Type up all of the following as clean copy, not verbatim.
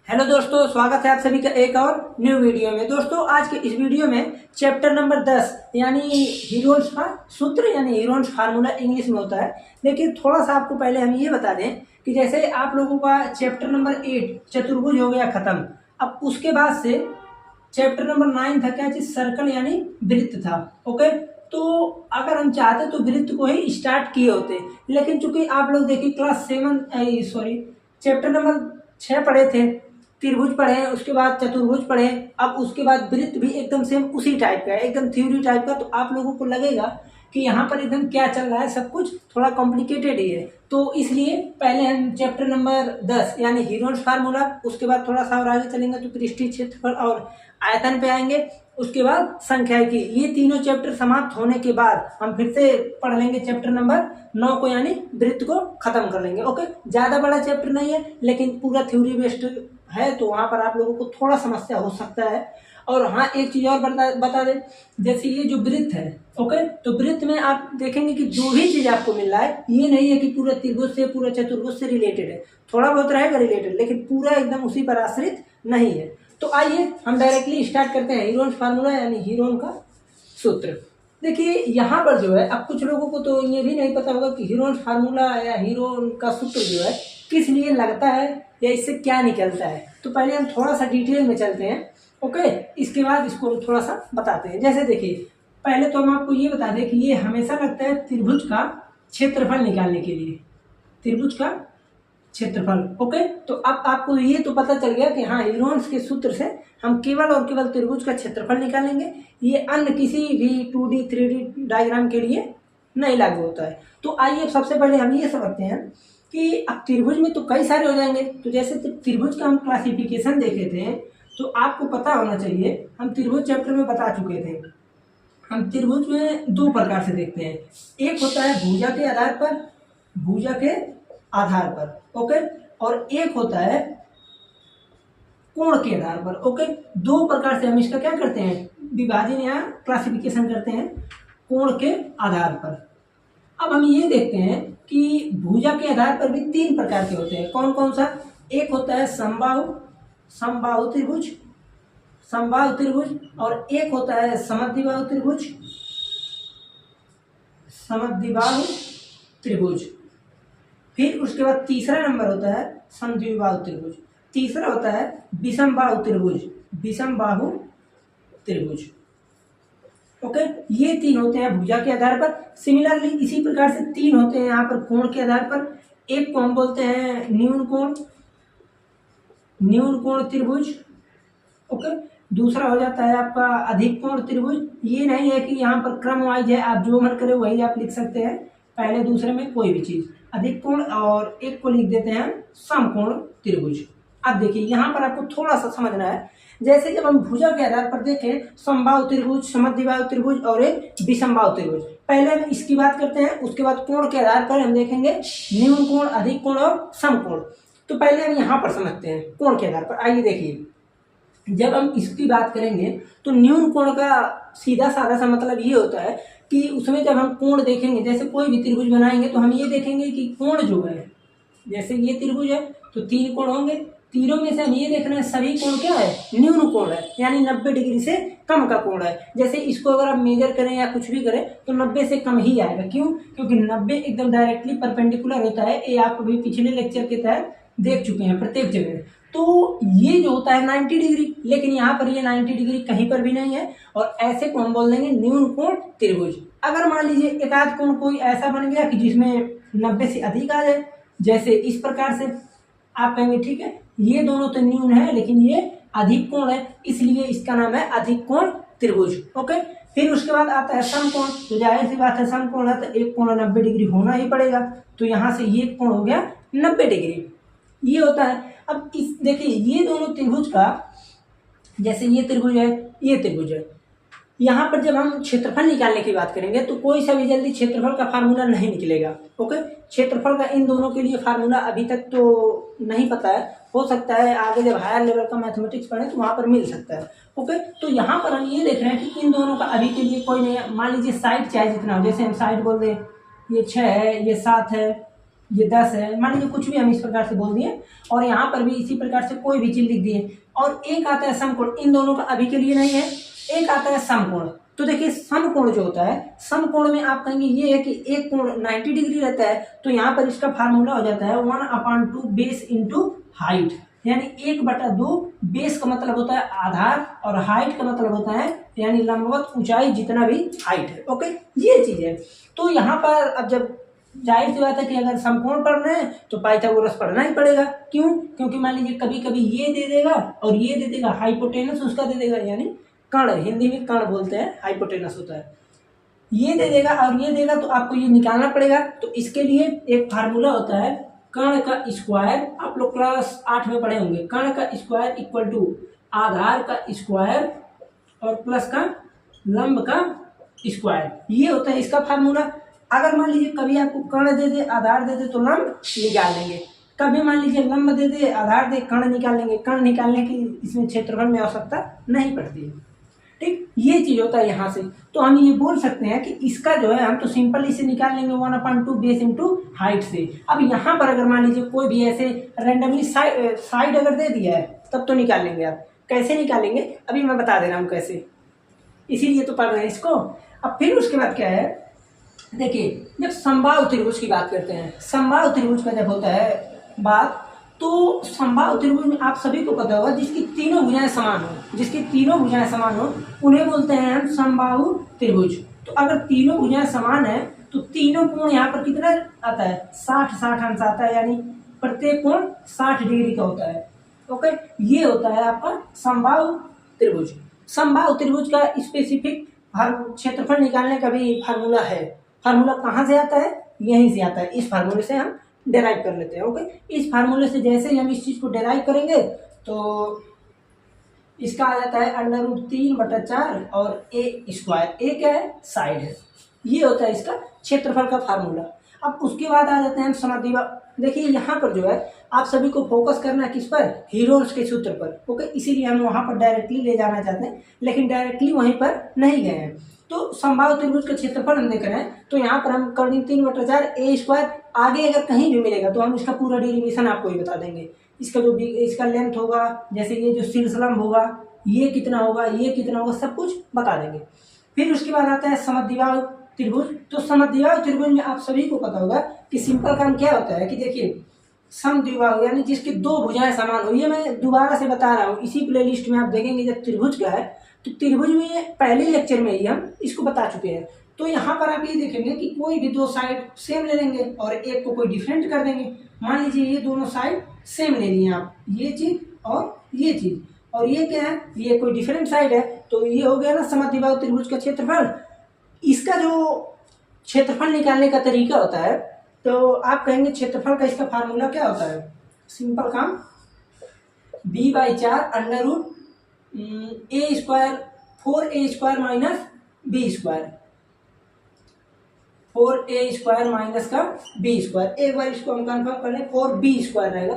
Hello दोस्तों, स्वागत है आप सभी का एक और न्यू वीडियो में। दोस्तों आज के इस वीडियो में चैप्टर नंबर 10 यानी हीरोन्स का सूत्र यानी हीरोन्स फार्मूला इंग्लिश में होता है। देखिए थोड़ा सा आपको पहले हम ये बता दें कि जैसे आप लोगों का चैप्टर नंबर 8 चतुर्भुज हो गया खत्म। अब उसके बाद से चैप्टर नंबर 9 था क्या चीज, सर्कल यानी वृत्त था। ओके, तो अगर हम चाहते तो वृत्त को ही स्टार्ट किए होते, लेकिन चूंकि आप लोग देखिए क्लास 7 चैप्टर नंबर 6 पढ़े थे, त्रिभुज पढ़े, उसके बाद चतुर्भुज पढ़े, अब उसके बाद वृत्त भी एकदम सेम उसी टाइप का है, एकदम थ्योरी टाइप का। तो आप लोगों को लगेगा कि यहाँ पर एकदम क्या चल रहा है, सब कुछ थोड़ा कॉम्प्लिकेटेड ही है। तो इसलिए पहले हम चैप्टर नंबर 10 यानी हीरोन्स फार्मूला, उसके बाद थोड़ा सा और आगे चलेंगे तो पृष्ठीय क्षेत्रफल और आयतन पे आएंगे, उसके बाद संख्याकी। ये तीनों चैप्टर समाप्त होने के बाद हम फिर से पढ़ लेंगे चैप्टर नंबर 9 को यानी वृत्त को खत्म कर लेंगे। ओके, ज्यादा बड़ा चैप्टर नहीं है लेकिन पूरा थ्योरी बेस्ड है, तो वहां पर आप लोगों को थोड़ा समस्या हो सकता है। और हाँ, एक चीज और बता दें, जैसे ये जो वृत्त है, ओके, तो वृत्त में आप देखेंगे कि जो भी चीज आपको मिल रहा है ये नहीं है कि पूरा त्रिभुज से पूरा चतुर्भुज से रिलेटेड है, थोड़ा बहुत रहेगा रिलेटेड, लेकिन पूरा एकदम उसी पर आश्रित नहीं है। तो आइए हम डायरेक्टली स्टार्ट करते हैं हीरोन्स फार्मूला यानी हीरोन का सूत्र। देखिए यहाँ पर जो है, अब कुछ लोगों को तो ये भी नहीं पता होगा कि हीरोन्स फार्मूला या हीरोन का सूत्र जो है किस लिए लगता है या इससे क्या निकलता है। तो पहले हम थोड़ा सा डिटेल में चलते हैं, ओके, इसके बाद इसको हम थोड़ा सा बताते हैं। जैसे देखिए, पहले तो हम आपको ये बता दें कि ये हमेशा लगता है त्रिभुज का क्षेत्रफल निकालने के लिए, त्रिभुज का क्षेत्रफल। ओके, तो अब आपको ये तो पता चल गया कि हाँ, हीरोन्स के सूत्र से हम केवल और केवल त्रिभुज का क्षेत्रफल निकालेंगे, ये अन्य किसी भी 2D 3D डायग्राम के लिए नहीं लागू होता है। तो आइए सबसे पहले हम ये समझते हैं कि अब त्रिभुज में तो कई सारे हो जाएंगे। तो जैसे त्रिभुज का हम क्लासिफिकेशन देखे थे, तो आपको पता होना चाहिए, हम त्रिभुज चैप्टर में बता चुके थे। हम त्रिभुज में दो प्रकार से देखते हैं, एक होता है भुजा के आधार पर, भुजा के आधार पर, ओके, और एक होता है कोण के आधार पर। ओके, दो प्रकार से हम इसका क्या करते हैं, विभाजन या क्लासिफिकेशन करते हैं कोण के आधार पर। अब हम ये देखते हैं कि भुजा के आधार पर भी तीन प्रकार के होते हैं। कौन कौन सा, एक होता है समबाहु, समबाहु त्रिभुज, समबाहु त्रिभुज, और एक होता है समद्विबाहु त्रिभुज, समद्विबाहु त्रिभुज। फिर उसके बाद तीसरा नंबर होता है समद्विबाहु त्रिभुज, तीसरा होता है विषमबाहु त्रिभुज, विषमबाहु त्रिभुज। ओके, ये तीन होते हैं भुजा के आधार पर। सिमिलरली इसी प्रकार से तीन होते हैं यहाँ पर कोण के आधार पर। एक को हम बोलते हैं न्यून कोण, न्यून कोण त्रिभुज। ओके, दूसरा हो जाता है आपका अधिक कोण त्रिभुज। ये नहीं है कि यहाँ पर क्रम वाइज है, आप जो मन करे वही आप लिख सकते हैं, पहले दूसरे में कोई भी चीज, अधिक कोण, और एक को लिख देते हैं समकोण त्रिभुज। अब देखिए यहाँ पर आपको थोड़ा सा समझना है, जैसे जब हम भुजा के आधार पर देखें समबाहु त्रिभुज, समद्विबाहु त्रिभुज और एक विषमबाहु त्रिभुज, पहले हम इसकी बात करते हैं, उसके बाद कोण के आधार पर हम देखेंगे न्यून कोण, अधिक कोण और समकोण। तो पहले हम यहाँ पर समझते हैं कोण के आधार पर। आइए देखिए, जब हम इसकी बात करेंगे तो न्यून कोण का सीधा साधा सा मतलब ये होता है कि उसमें जब हम कोण देखेंगे, जैसे कोई भी त्रिभुज बनाएंगे तो हम ये देखेंगे कि कोण जो है, जैसे ये त्रिभुज है तो तीन कोण होंगे, तीनों में से हम ये देख रहे हैं सभी कोण क्या है, न्यून कोण है, यानी 90 डिग्री से कम का कोण है। जैसे इसको अगर आप मेजर करें या कुछ भी करें तो 90 से कम ही आएगा। क्यों? क्योंकि 90 एकदम डायरेक्टली परपेंडिकुलर होता है। ये आप अभी पिछले लेक्चर के तहत देख चुके हैं प्रत्येक जगह। तो ये जो होता है 90 डिग्री, लेकिन यहाँ पर ये 90 डिग्री कहीं पर भी नहीं है, और ऐसे को हम बोल देंगे न्यून कोण त्रिभुज। अगर मान लीजिए एक आध कोण कोई ऐसा बन गया कि जिसमें 90 से अधिक आ जाए, जैसे इस प्रकार से, आप कहेंगे ठीक है ये दोनों तो न्यून है लेकिन ये अधिक कोण है, इसलिए इसका नाम है अधिक कोण त्रिभुज। ओके, फिर उसके बाद आता है समकोण। तो जाहिर सी बात है समकोण है तो एक कोण 90 डिग्री होना ही पड़ेगा, तो यहाँ से ये कोण हो गया 90 डिग्री, ये होता है। अब इस देखिए ये दोनों त्रिभुज का, जैसे ये त्रिभुज है, ये त्रिभुज है, यहाँ पर जब हम क्षेत्रफल निकालने की बात करेंगे तो कोई सा भी जल्दी क्षेत्रफल का फार्मूला नहीं निकलेगा। ओके, क्षेत्रफल का इन दोनों के लिए फार्मूला अभी तक तो नहीं पता है, हो सकता है आगे जब हायर लेवल का मैथमेटिक्स पढ़े तो वहां पर मिल सकता है। ओके, तो यहाँ पर हम ये देख रहे हैं कि इन दोनों का अभी के लिए कोई नहीं है। मान लीजिए साइड चाहे जितना हो, जैसे हम साइड बोल दें ये 6 है, ये 7 है, ये 10 है, मान लीजिए कुछ भी हम इस प्रकार से बोल दिए, और यहाँ पर भी इसी प्रकार से कोई भी चीज लिख दिए। और एक आता है समकोण, इन दोनों का अभी के लिए नहीं है। एक आता है समकोण। तो देखिए समकोण जो होता है, समकोण में आप कहेंगे ये है कि एक कोण 90 डिग्री रहता है, तो यहाँ पर इसका फार्मूला हो जाता है 1/2 बेस इंटू हाइट, यानी 1/2। बेस का मतलब होता है आधार, और हाइट का मतलब होता है यानी लंबवत ऊंचाई जितना भी हाइट है। ओके, ये चीज है। तो यहाँ पर अब जब जाहिर सी बात है कि अगर समकोण पढ़ना है तो पाइथागोरस पढ़ना ही पड़ेगा। क्यों? क्योंकि मान लीजिए कभी कभी ये दे देगा और ये दे देगा, हाइपोटेनस उसका दे देगा, यानी कर्ण, हिंदी में कर्ण बोलते हैं, हाइपोटेनस होता है। ये दे देगा और ये देगा, तो आपको ये निकालना पड़ेगा। तो इसके लिए एक फार्मूला होता है कर्ण का स्क्वायर, आप लोग क्लास 8 में पढ़े होंगे। कर्ण का स्क्वायर इक्वल टू आधार का स्क्वायर और प्लस का लंब का स्क्वायर, ये होता है इसका फार्मूला। अगर मान लीजिए कभी आपको कर्ण दे दे, आधार दे दे, तो लंब निकाल लेंगे। कभी मान लीजिए लंब दे दे, आधार दे, कर्ण निकाल लेंगे। कर्ण निकालने की इसमें क्षेत्रफल में आवश्यकता नहीं पड़ती है। ठीक, ये चीज होता है यहाँ से। तो हम ये बोल सकते हैं कि इसका जो है हम तो सिंपल इसे निकाल लेंगे 1/2 बेस इंटू हाइट से। अब यहाँ पर अगर मान लीजिए कोई भी ऐसे रैंडमली साइड अगर दे दिया है तब तो निकाल लेंगे। आप कैसे निकालेंगे अभी मैं बता दे रहा हूँ कैसे, इसीलिए तो पढ़ रहे हैं इसको। अब फिर उसके बाद क्या है, देखिए जब समबाहु त्रिभुज की बात करते हैं, समबाहु त्रिभुज का जब होता है बात, तो समबाहु त्रिभुज में आप सभी को पता होगा जिसकी तीनों भुजाएं समान हो, जिसकी तीनों भुजाएं समान हो उन्हें बोलते हैं हम समबाहु त्रिभुज। तो अगर तीनों भुजाएं समान है तो तीनों कोण यहाँ पर कितना आता है, 60-60 अंश आता है, यानी प्रत्येक कोण 60 डिग्री का होता है। ओके, ये होता है आपका समबाहु त्रिभुज। समबाहु त्रिभुज का स्पेसिफिक क्षेत्रफल निकालने का भी फार्मूला है। फार्मूला कहाँ से आता है, यहीं से आता है। इस फार्मूले से हम डेराइव कर लेते हैं। ओके, इस फार्मूले से जैसे ही हम इस चीज को डेराइव करेंगे तो इसका आ जाता है √3/4 और ए स्क्वायर। ए क्या है, साइड है। ये होता है इसका क्षेत्रफल का फार्मूला। अब उसके बाद आ जाते हैं हम समद्विबाहु। देखिए यहाँ पर जो है आप सभी को फोकस करना है किस पर, हीरोन्स के सूत्र पर। ओके, इसीलिए हम वहां पर डायरेक्टली ले जाना चाहते हैं, लेकिन डायरेक्टली वहीं पर नहीं गए हैं। तो समबाहु त्रिभुज का क्षेत्रफल हम देख रहे हैं, तो यहाँ पर हम कर 3/4 ए स्क्वायर। आगे अगर कहीं भी मिलेगा तो हम इसका पूरा डेरिवेशन आपको ही बता देंगे। इसका जो इसका लेंथ होगा, जैसे ये जो शीर्षलंब होगा ये कितना होगा, ये कितना होगा, सब कुछ बता देंगे। फिर उसके बाद आता है समद्विबाहु त्रिभुज। तो समद्विबाहु त्रिभुज में आप सभी को पता होगा कि सिंपल काम क्या होता है कि देखिए समद्विबाहु यानी जिसकी दो भुजाएं समान हो। ये मैं दोबारा से बता रहा हूँ, इसी प्लेलिस्ट में आप देखेंगे जब त्रिभुज का है तो त्रिभुज में पहले लेक्चर में ही हम इसको बता चुके हैं। तो यहाँ पर आप ये देखेंगे कि कोई भी दो साइड सेम ले लेंगे और एक को कोई डिफरेंट कर देंगे। मान लीजिए ये दोनों साइड सेम ले लिए आप, ये चीज और ये चीज, और ये क्या है, ये कोई डिफरेंट साइड है। तो ये हो गया ना समद्विबाहु त्रिभुज का क्षेत्रफल। इसका जो क्षेत्रफल निकालने का तरीका होता है, तो आप कहेंगे क्षेत्रफल का इसका फार्मूला क्या होता है, सिंपल काम b/4 under a square 4a square minus b square, 4a square minus का बी स्क्वायर। एक बार इसको हम कंफर्म कर लें, 4b स्क्वायर रहेगा,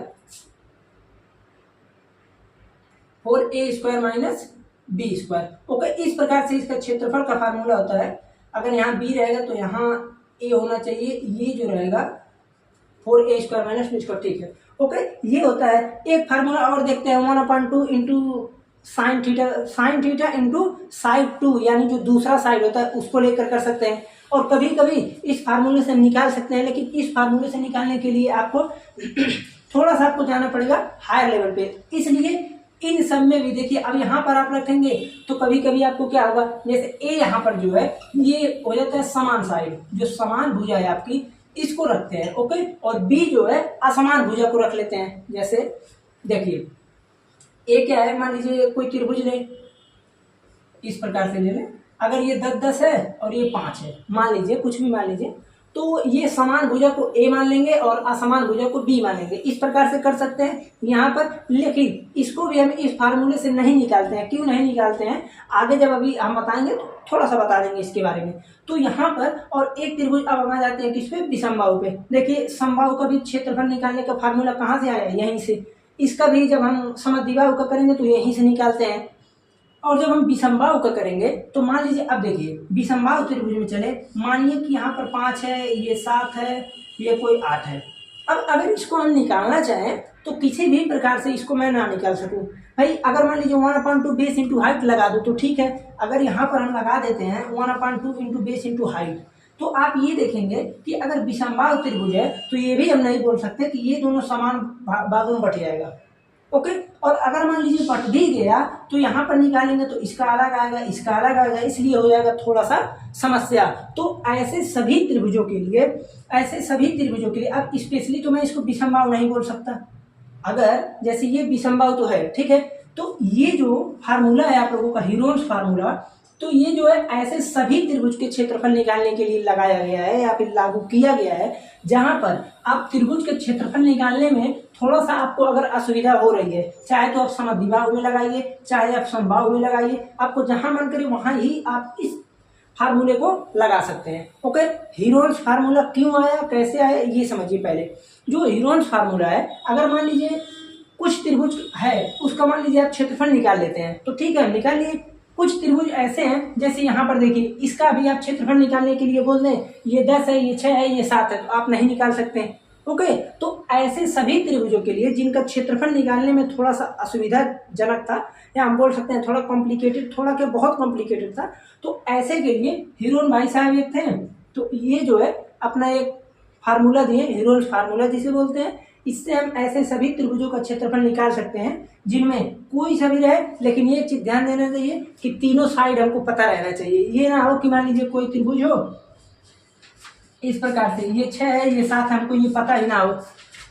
4a square minus b square. Okay, इस प्रकार से इसका क्षेत्रफल का फार्मूला होता है। अगर यहाँ b रहेगा तो यहाँ a होना चाहिए, ये जो रहेगा 4a square minus b square. ठीक है, ओके, ये होता है। एक फार्मूला और देखते हैं, 1/2 into sine theta into side 2, यानी जो दूसरा साइड होता है उसको लेकर कर सकते हैं। और कभी कभी इस फार्मूले से हम निकाल सकते हैं, लेकिन इस फार्मूले से निकालने के लिए आपको थोड़ा सा आपको जाना पड़ेगा हायर लेवल पे। इसलिए इन सब में भी देखिए, अब यहाँ पर आप रखेंगे तो कभी कभी आपको क्या होगा, जैसे ए यहाँ पर जो है ये हो जाता है समान साइड, जो समान भुजा है आपकी इसको रखते हैं। ओके, और बी जो है असमान भुजा को रख लेते हैं। जैसे देखिए ए क्या है, मान लीजिए कोई त्रिभुज ले, इस प्रकार से ले लें। अगर ये 10-10 है और ये 5 है, मान लीजिए कुछ भी मान लीजिए, तो ये समान भुजा को ए मान लेंगे और असमान भुजा को बी मान लेंगे। इस प्रकार से कर सकते हैं यहाँ पर, लेकिन इसको भी हम इस फार्मूले से नहीं निकालते हैं। क्यों नहीं निकालते हैं, आगे जब अभी हम बताएंगे तो थोड़ा सा बता देंगे इसके बारे में। तो यहाँ पर और एक त्रिभुज, अब हम आ जाते हैं किस पे, विषमबाहु पे। देखिए समबाहु का भी क्षेत्रफल निकालने का फार्मूला कहाँ से आया, यहीं से। इसका भी जब हम समद्विबाहु का करेंगे तो यहीं से निकालते हैं। और जब हम विषमबाहु का करेंगे तो मान लीजिए, अब देखिए विषमबाहु त्रिभुज में चले, मानिए कि यहाँ पर 5 है, ये 7 है, ये कोई 8 है। अब अगर इसको हम निकालना चाहें तो किसी भी प्रकार से इसको मैं ना निकाल सकूं। भाई अगर मान लीजिए 1/2 बेस इंटू हाइट लगा दो तो ठीक है, अगर यहाँ पर हम लगा देते हैं 1/2 इंटू बेस इंटू हाइट, तो आप ये देखेंगे कि अगर विषमबाहु त्रिभुज है तो ये भी हम नहीं बोल सकते कि ये दोनों समान भागों में बट जाएगा। ओके, और अगर मान लीजिए बट भी गया तो यहाँ पर निकालेंगे तो इसका अलग आएगा, इसका अलग आएगा, इसलिए हो जाएगा थोड़ा सा समस्या। तो ऐसे सभी त्रिभुजों के लिए अब स्पेशली तो मैं इसको विषमबाहु नहीं बोल सकता। अगर जैसे ये विषमबाहु तो है, ठीक है, तो ये जो फार्मूला है आप लोगों का हीरोन्स फार्मूला, तो ये जो है ऐसे सभी त्रिभुज के क्षेत्रफल निकालने के लिए लगाया गया है या फिर लागू किया गया है, जहां पर आप त्रिभुज के क्षेत्रफल निकालने में थोड़ा सा आपको अगर असुविधा हो रही है, चाहे तो आप समद्विबाहु में लगाइए, चाहे आप समबाहु में लगाइए, आपको जहां मन करे वहां ही आप इस फार्मूले को लगा सकते हैं। ओके, हीरोन्स फार्मूला क्यों आया, कैसे आया, ये समझिए। पहले जो हीरोन्स फार्मूला है, अगर मान लीजिए कुछ त्रिभुज है, उसका मान लीजिए आप क्षेत्रफल निकाल लेते हैं तो ठीक है, निकाल लिए। कुछ त्रिभुज ऐसे हैं, जैसे यहाँ पर देखिए, इसका भी आप क्षेत्रफल निकालने के लिए बोल दें, ये 10 है, ये 6 है, ये 7 है, तो आप नहीं निकाल सकते हैं। ओके, तो ऐसे सभी त्रिभुजों के लिए जिनका क्षेत्रफल निकालने में थोड़ा सा असुविधाजनक था, या हम बोल सकते हैं थोड़ा कॉम्प्लिकेटेड, थोड़ा क्या बहुत कॉम्प्लिकेटेड था, तो ऐसे के लिए हीरोन भाई साहब एक थे, तो ये जो है अपना एक फार्मूला दिए, हीरोन्स फार्मूला जिसे बोलते हैं। इससे हम ऐसे सभी त्रिभुजों का क्षेत्रफल निकाल सकते हैं जिनमें कोई सा भी रहे, लेकिन ये चीज ध्यान देना चाहिए कि तीनों साइड हमको पता रहना चाहिए। ये ना हो कि मान लीजिए कोई त्रिभुज हो इस प्रकार से, ये 6 है, ये 7 है, हमको ये पता ही ना हो,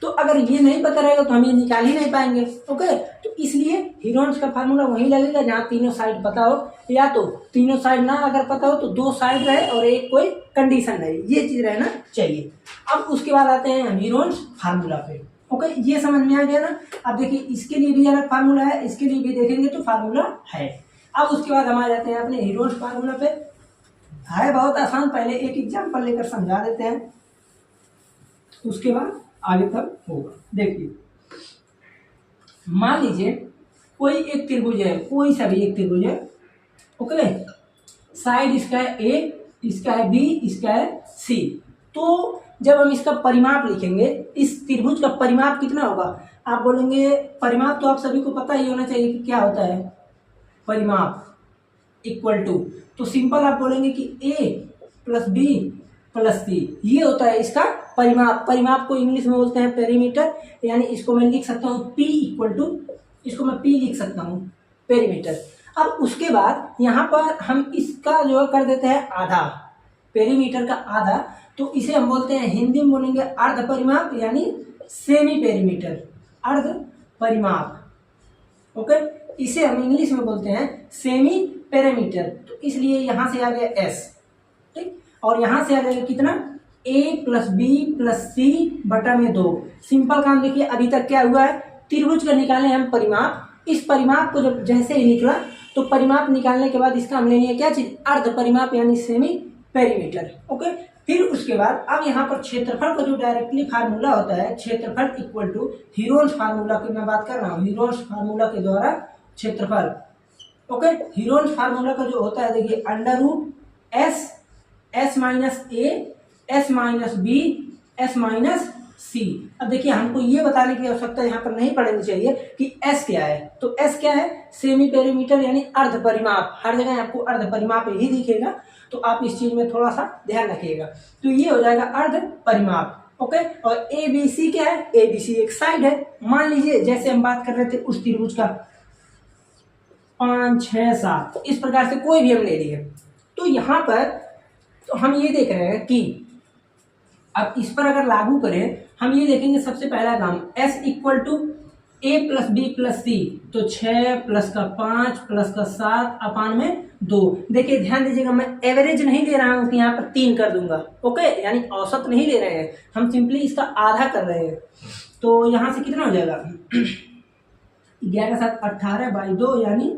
तो अगर ये नहीं पता रहेगा तो हम ये निकाल ही नहीं पाएंगे। ओके, तो इसलिए हीरोन्स का फार्मूला वहीं लगेगा जहाँ तीनों साइड पता हो, या तो तीनों साइड ना अगर पता हो तो 2 साइड रहे और एक कोई कंडीशन रहे, ये चीज रहना चाहिए। अब उसके बाद आते हैं हीरोन्स फार्मूला पे। ओके, ये समझ में आ गया ना। अब देखिए इसके लिए भी अलग फार्मूला है, इसके लिए भी देखेंगे तो फार्मूला है। अब उसके बाद हम आ जाते हैं अपने हीरोन्स फार्मूला पे। है बहुत आसान, पहले एक एग्जाम्पल लेकर समझा देते हैं, उसके बाद आगे तक होगा। देखिए मान लीजिए कोई एक त्रिभुज है, कोई सा भी एक त्रिभुज है। ओके, साइड इसका है A, इसका है B, इसका है C। तो जब हम इसका परिमाप लिखेंगे, इस त्रिभुज का परिमाप कितना होगा, आप बोलेंगे परिमाप तो आप सभी को पता ही होना चाहिए कि क्या होता है परिमाप इक्वल टू, तो सिंपल आप बोलेंगे कि A plus B plus C, ये होता है इसका परिमाप। परिमाप को इंग्लिश में बोलते हैं पेरीमीटर, यानी इसको मैं लिख सकता हूँ P इक्वल टू, इसको मैं P लिख सकता हूँ पेरीमीटर। अब उसके बाद यहाँ पर हम इसका जो कर देते हैं आधा, पेरीमीटर का आधा, तो इसे हम बोलते हैं, हिंदी में बोलेंगे अर्ध परिमाप, यानी सेमी पेरीमीटर, अर्ध परिमाप। ओके, इसे हम इंग्लिश में बोलते हैं सेमी पेरीमीटर। तो इसलिए यहाँ से आ गया S, ठीक, और यहाँ से आ जाएगा कितना, A plus B plus C बटा में 2। सिंपल काम देखिए, अभी तक क्या हुआ है, त्रिभुज का निकाले हम परिमाप। इस परिमाप को जब जैसे ही निकला तो परिमाप निकालने के बाद इसका हम ले लिया क्या चीज, अर्ध परिमाप यानी सेमी पेरीमीटर। ओके, फिर उसके बाद अब यहाँ पर क्षेत्रफल का जो डायरेक्टली फार्मूला होता है, क्षेत्रफल इक्वल टू हीरोन्स फार्मूला की मैं बात कर रहा हूँ, हीरोन्स फार्मूला के द्वारा क्षेत्रफल। ओके, हीरोन्स फार्मूला का जो होता है देखिए, under root S minus A S minus B S minus C। अब देखिए हमको ये बताने की आवश्यकता यहाँ पर नहीं पड़नी चाहिए कि S क्या है, तो S क्या है, सेमी पेरीमीटर यानी अर्ध परिमाप। हर जगह आपको अर्ध परिमाप ही दिखेगा, तो आप इस चीज में थोड़ा सा ध्यान रखिएगा। तो ये हो जाएगा अर्ध परिमाप। ओके, और ABC क्या है, ABC एक साइड है। मान लीजिए जैसे हम बात कर रहे थे उस त्रिभुज का 5 6 7, इस प्रकार से कोई भी हम ले लिए, तो यहाँ पर तो हम ये देख रहे हैं कि अब इस पर अगर लागू करें, हम ये देखेंगे सबसे पहला काम, S equal to A plus B plus C, तो 6 प्लस का 5 प्लस का 7 अपान में 2। देखिए ध्यान दीजिएगा, मैं एवरेज नहीं ले रहा हूँ कि यहाँ पर 3 कर दूंगा। ओके, यानी औसत नहीं ले रहे हैं, हम सिंपली इसका आधा कर रहे हैं। तो यहाँ से कितना हो जाएगा 11 7 18 बाई 2 यानी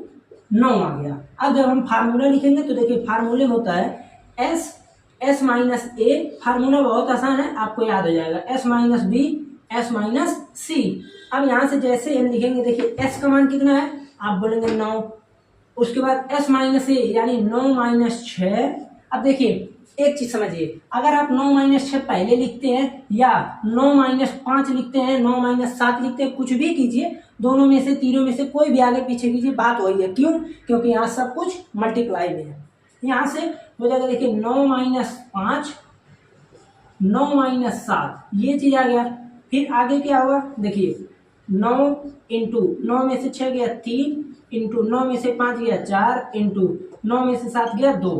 9 आ गया। अब जब हम फार्मूला लिखेंगे तो देखिए फार्मूले में होता है S माइनस A, फार्मूला बहुत आसान है, आपको याद हो जाएगा, S minus B S minus C। अब यहाँ से जैसे हम लिखेंगे, देखिए S का मान कितना है, आप बोलेंगे 9, उसके बाद S माइनस A यानी 9 माइनस 6। अब देखिए एक चीज समझिए, अगर आप 9-6 पहले लिखते हैं या 9-5 लिखते हैं, 9-7 लिखते हैं, कुछ भी कीजिए, दोनों में से तीनों में से कोई भी आगे पीछे कीजिए, बात वही है। क्यों? क्योंकि यहाँ सब कुछ मल्टीप्लाई में है। यहाँ से हो जाएगा, देखिए 9-5, 9-7, ये चीज आ गया। फिर आगे क्या होगा, देखिए 9 इंटू 9 में से 6 गया 3, इंटू 9 में से 5 गया 4, इंटू 9 में से 7 गया 2।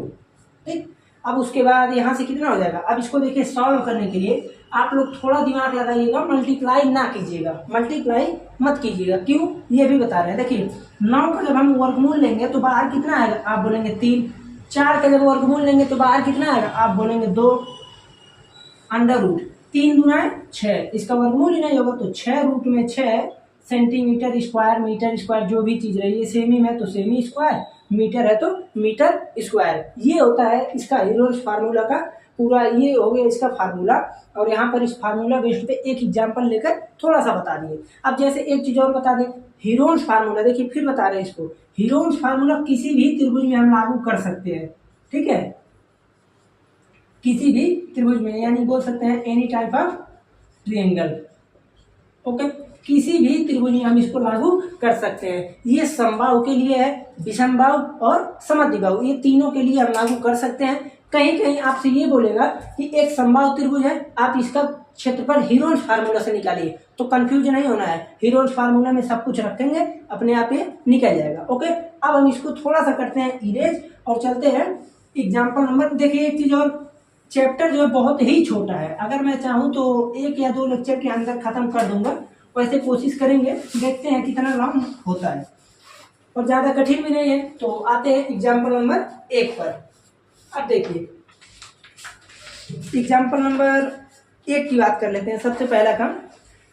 ठीक, अब उसके बाद यहाँ से कितना हो जाएगा। अब इसको देखिए सॉल्व करने के लिए आप लोग थोड़ा दिमाग लगाइएगा, मल्टीप्लाई ना कीजिएगा, मल्टीप्लाई मत कीजिएगा। क्यों? ये भी बता रहे हैं। देखिए 9 का जब हम वर्गमूल लेंगे तो बाहर कितना आएगा, आप बोलेंगे 3। 4 का जब वर्गमूल लेंगे तो बाहर कितना आएगा, आप बोलेंगे 2। अंडर रूट 3 दूना 6, इसका वर्गमूल ही नहीं होगा तो 6 रूट में 6 सेंटीमीटर स्क्वायर, मीटर स्क्वायर, जो भी चीज रही है, सेमी में तो सेमी स्क्वायर, मीटर है तो मीटर स्क्वायर। ये होता है इसका हीरोल्स फार्मूला का पूरा, ये हो गया इसका फार्मूला। और यहाँ पर इस फार्मूला बेस्ड पे एक एग्जांपल लेकर थोड़ा सा बता दिए। अब जैसे एक चीज और बता दें, हीरोल्स फार्मूला, देखिए फिर बता रहे हैं इसको, हीरोल्स फार्मूला किसी भी त्रिभुज में हम लागू कर सकते हैं। ठीक है, किसी भी त्रिभुज में, यानी बोल सकते हैं any type of triangle. Okay, किसी भी त्रिभुज में हम इसको लागू कर सकते हैं। ये समबाहु के लिए है, विषमबाहु और समद्विबाहु, ये तीनों के लिए हम लागू कर सकते हैं। कहीं कहीं आपसे ये बोलेगा कि एक समबाहु त्रिभुज है, आप इसका क्षेत्रफल हीरोल्स फार्मूला से निकालिए, तो कंफ्यूज नहीं होना है। हीरोल्स फार्मूला में सब कुछ रखेंगे, अपने आप ये निकल जाएगा। ओके, अब हम इसको थोड़ा सा करते हैं इरेज और चलते हैं एग्जाम्पल नंबर। देखिए एक चीज और, चैप्टर जो है बहुत ही छोटा है, अगर मैं चाहूँ तो 1 या 2 लेक्चर के अंदर खत्म कर दूंगा। वैसे कोशिश करेंगे, देखते हैं कितना लॉन्ग होता है, और ज़्यादा कठिन भी नहीं है। तो आते हैं एग्जाम्पल नंबर 1 पर। अब देखिए एग्जाम्पल नंबर 1 की बात कर लेते हैं। सबसे पहला काम,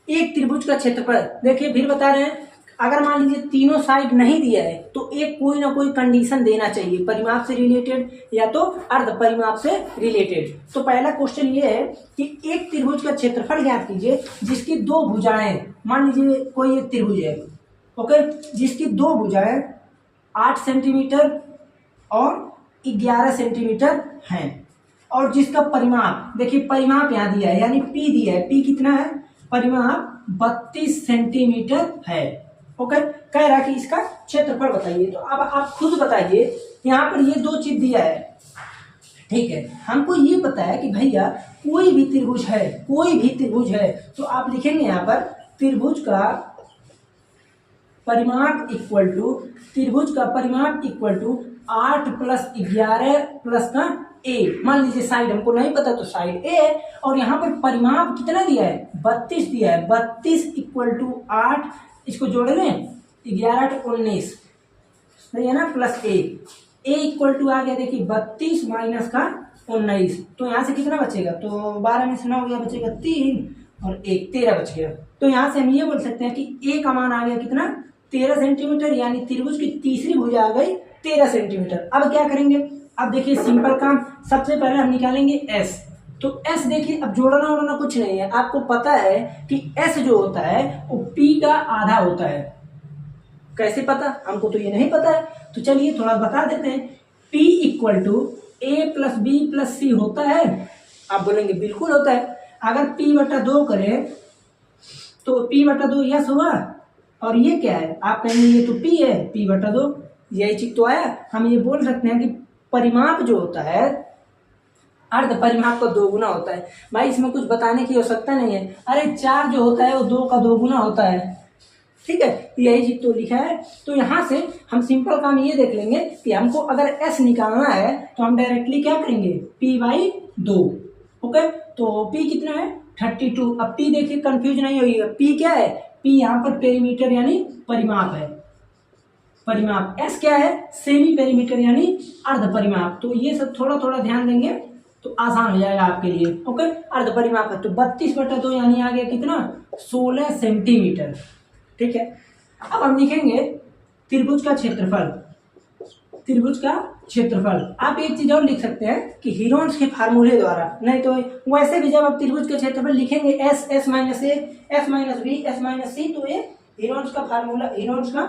एक त्रिभुज का क्षेत्रफल। देखिए फिर बता रहे हैं, अगर मान लीजिए तीनों साइड नहीं दिया है तो एक कोई ना कोई कंडीशन देना चाहिए, परिमाप से रिलेटेड या तो अर्ध परिमाप से रिलेटेड। तो पहला क्वेश्चन ये है कि एक त्रिभुज का क्षेत्रफल ज्ञात कीजिए जिसकी 2 भुजाएं, मान लीजिए कोई एक त्रिभुज है, ओके, जिसकी 2 भुजाएं 8 सेंटीमीटर और 11 सेंटीमीटर हैं, और जिसका परिमाप, देखिए परिमाप यहाँ दिया है, यानी पी दिया है। पी कितना है, परिमाप 32 सेंटीमीटर है। ओके, कह रहा है कि इसका क्षेत्रफल बताइए। तो अब आप खुद बताइए, यहाँ पर ये 2 चीज दिया है, ठीक है, हमको ये पता है कि भैया कोई भी त्रिभुज है, कोई भी त्रिभुज है, तो आप लिखेंगे यहाँ पर त्रिभुज का परिमाप इक्वल टू, त्रिभुज का परिमाप इक्वल टू 8 + 11 प्लस का ए। मान लीजिए साइड हमको नहीं पता तो साइड ए है, और यहाँ पर परिमाप कितना दिया है, 32 दिया है। 32 = 8, इसको जोड़ लें, 11 × 19, सही है ना, प्लस ए इक्वल टू आ गया, देखिए 32 माइनस का 19, तो यहाँ से कितना बचेगा, तो 12 में से 9 गया, बचेगा 3 और 1, 13 बच गया। तो यहाँ से हम ये बोल सकते हैं कि ए का मान आ गया कितना, 13 सेंटीमीटर, यानी त्रिभुज की तीसरी भुजा आ गई 13 सेंटीमीटर। अब क्या करेंगे, अब देखिए सिंपल काम, सबसे पहले हम निकालेंगे एस। तो एस देखिए, अब जोड़ना उड़ना कुछ नहीं है, आपको पता है कि एस जो होता है वो पी का आधा होता है। कैसे पता, हमको तो ये नहीं पता है, तो चलिए थोड़ा बता देते हैं। P = A + B + C होता है, आप बोलेंगे बिल्कुल होता है। अगर P/2 करें तो P/2 यस हुआ, और ये क्या है, आप कहेंगे ये तो P है, P/2, यही चीज तो आया। हम ये बोल सकते हैं कि परिमाप जो होता है अर्ध परिमाप का 2 गुना होता है। भाई इसमें कुछ बताने की आवश्यकता नहीं है, अरे 4 जो होता है वो 2 का 2 गुना होता है, ठीक है, यही चीज तो लिखा है। तो यहाँ से हम सिंपल काम ये देख लेंगे कि हमको अगर एस निकालना है तो हम डायरेक्टली क्या करेंगे, P/2। ओके, तो P कितना है, 32। अब P देखिए कंफ्यूज नहीं होइएगा, P क्या है, P यहाँ पर पेरीमीटर यानी परिमाप है, परिमाप। S क्या है, सेमी पेरीमीटर यानी अर्ध परिमाप। तो ये सब थोड़ा थोड़ा ध्यान देंगे तो आसान हो जाएगा आपके लिए। ओके, अर्ध परिमाप है तो 32/2 यानी आ गया कितना, 16 सेंटीमीटर। ठीक है, अब हम लिखेंगे त्रिभुज का क्षेत्रफल। त्रिभुज का क्षेत्रफल, आप एक चीज और लिख सकते हैं कि हीरोल्स के फार्मूले द्वारा, नहीं तो वैसे भी जब आप त्रिभुज के क्षेत्रफल लिखेंगे S - A, S - B, S - C, तो ये हीरोल्स का फार्मूला, हीरोल्स का